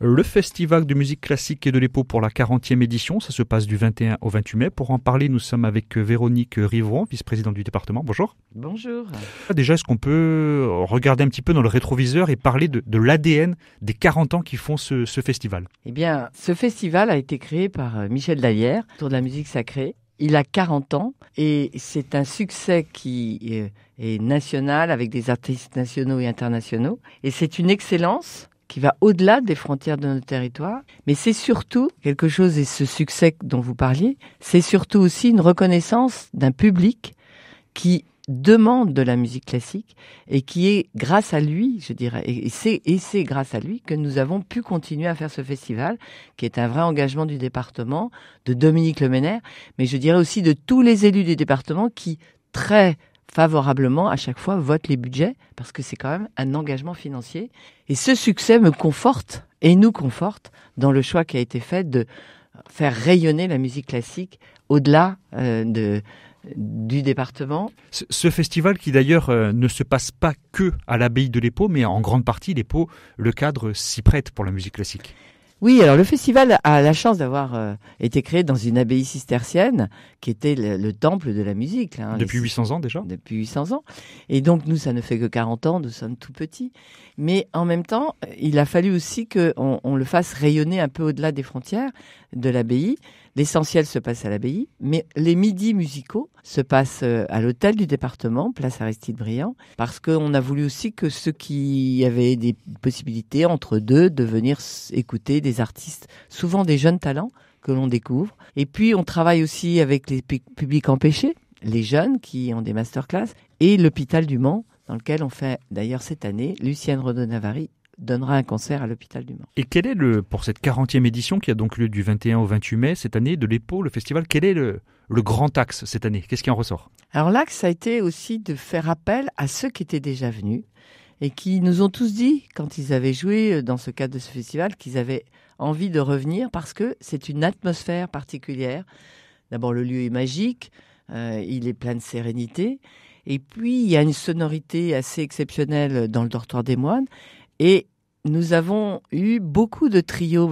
Le festival de musique classique et de l'EPO pour la 40e édition, ça se passe du 21 au 28 mai. Pour en parler, nous sommes avec Véronique Rivron, vice-présidente du département. Bonjour. Bonjour. Déjà, est-ce qu'on peut regarder un petit peu dans le rétroviseur et parler de l'ADN des 40 ans qui font ce festival? Eh bien, ce festival a été créé par Michel Dallière, autour de la musique sacrée. Il a 40 ans et c'est un succès qui est national avec des artistes nationaux et internationaux. Et c'est une excellence qui va au-delà des frontières de notre territoire. Mais c'est surtout quelque chose, et ce succès dont vous parliez, c'est surtout aussi une reconnaissance d'un public qui demande de la musique classique et qui est grâce à lui, je dirais, et c'est grâce à lui que nous avons pu continuer à faire ce festival, qui est un vrai engagement du département, de Dominique Leménaire, mais je dirais aussi de tous les élus du département qui, très favorablement, à chaque fois, votent les budgets, parce que c'est quand même un engagement financier. Et ce succès me conforte, et nous conforte, dans le choix qui a été fait de faire rayonner la musique classique au-delà du département. Ce festival qui d'ailleurs ne se passe pas que à l'abbaye de l'EPO, mais en grande partie l'EPO, le cadre s'y prête pour la musique classique. Oui, alors le festival a la chance d'avoir été créé dans une abbaye cistercienne qui était le temple de la musique. Là, depuis 800 ans déjà. Depuis 800 ans. Et donc nous, ça ne fait que 40 ans, nous sommes tout petits. Mais en même temps, il a fallu aussi qu'on le fasse rayonner un peu au-delà des frontières de l'abbaye. L'essentiel se passe à l'abbaye, mais les midis musicaux se passent à l'hôtel du département, place Aristide Briand, parce qu'on a voulu aussi que ceux qui avaient des possibilités entre deux de venir écouter des artistes, souvent des jeunes talents que l'on découvre. Et puis on travaille aussi avec les publics empêchés, les jeunes qui ont des masterclass, et l'hôpital du Mans, dans lequel on fait d'ailleurs cette année, Lucienne Redon-Navarri donnera un concert à l'hôpital du Mans. Et quel est pour cette 40e édition qui a donc lieu du 21 au 28 mai cette année de l'EPO, le festival, quel est le grand axe cette année? Qu'est-ce qui en ressort? Alors l'axe a été aussi de faire appel à ceux qui étaient déjà venus et qui nous ont tous dit, quand ils avaient joué dans ce cadre de ce festival, qu'ils avaient envie de revenir parce que c'est une atmosphère particulière. D'abord, le lieu est magique, il est plein de sérénité. Et puis, il y a une sonorité assez exceptionnelle dans le dortoir des moines. Et nous avons eu beaucoup de trios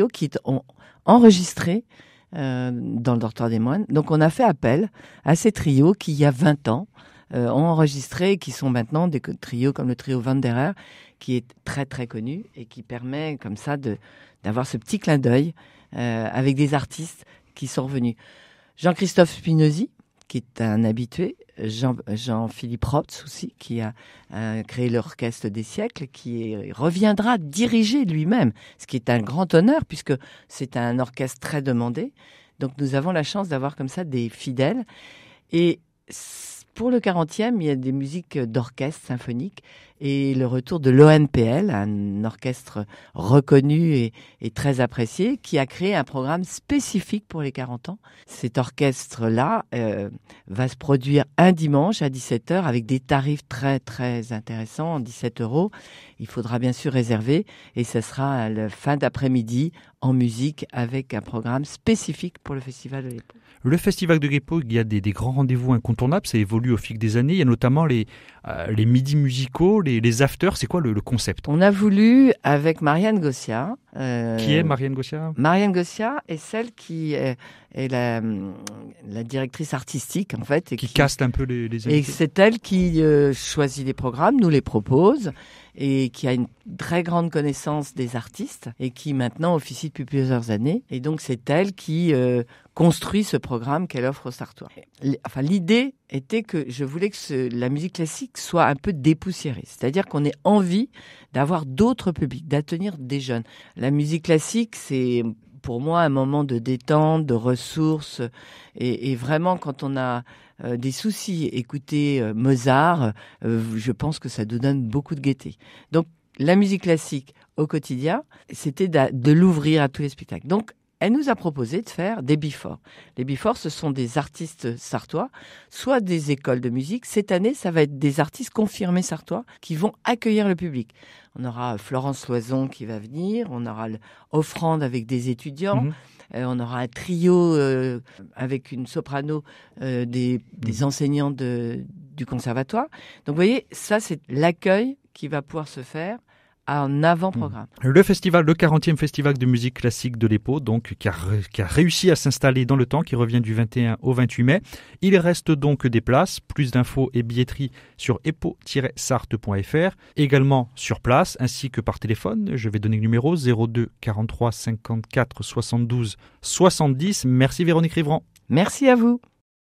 qui ont enregistré dans le dortoir des moines. Donc, on a fait appel à ces trios qui, il y a 20 ans, ont enregistré et qui sont maintenant des trios comme le trio Vanderer, qui est très, très connu et qui permet comme ça d'avoir ce petit clin d'œil avec des artistes qui sont revenus. Jean-Christophe Spinozzi, qui est un habitué, Jean-Philippe Rotz aussi, qui a créé l'Orchestre des siècles, qui reviendra diriger lui-même, ce qui est un grand honneur puisque c'est un orchestre très demandé. Donc nous avons la chance d'avoir comme ça des fidèles. Et pour le 40e, il y a des musiques d'orchestre symphonique et le retour de l'ONPL, un orchestre reconnu et très apprécié, qui a créé un programme spécifique pour les 40 ans. Cet orchestre-là va se produire un dimanche à 17h avec des tarifs très très intéressants, 17 €. Il faudra bien sûr réserver et ce sera à la fin d'après-midi en musique avec un programme spécifique pour le Festival de l'EPO. Le Festival de l'EPO, il y a des grands rendez-vous incontournables, ça évolue au fil des années. Il y a notamment les midis musicaux, les afters. C'est quoi le concept? On a voulu, avec Marianne Gossia... Qui est Marianne Gossia? Marianne Gossia est celle qui est la directrice artistique, en fait. Qui caste un peu les invités. Et c'est elle qui choisit les programmes, nous les propose, et qui a une très grande connaissance des artistes, et qui maintenant officie depuis plusieurs années. Et donc c'est elle qui construit ce programme qu'elle offre aux Sartois. Enfin, l'idée était que je voulais que la musique classique soit un peu dépoussiérée. C'est-à-dire qu'on ait envie d'avoir d'autres publics, d'atteindre des jeunes. La musique classique, c'est pour moi un moment de détente, de ressources. Et vraiment, quand on a des soucis, écouter Mozart, je pense que ça nous donne beaucoup de gaieté. Donc, la musique classique au quotidien, c'était de l'ouvrir à tous les spectacles. Donc, elle nous a proposé de faire des before. Les before, ce sont des artistes sartois, soit des écoles de musique. Cette année, ça va être des artistes confirmés sartois qui vont accueillir le public. On aura Florence Loison qui va venir, on aura l'offrande avec des étudiants, on aura un trio avec une soprano des enseignants du conservatoire. Donc vous voyez, ça c'est l'accueil qui va pouvoir se faire en avant-programme. Le 40e festival de musique classique de l'EPO, donc, qui a réussi à s'installer dans le temps, qui revient du 21 au 28 mai. Il reste donc des places. Plus d'infos et billetterie sur epo-sarthe.fr. Également sur place, ainsi que par téléphone. Je vais donner le numéro 02 43 54 72 70. Merci Véronique Rivran. Merci à vous.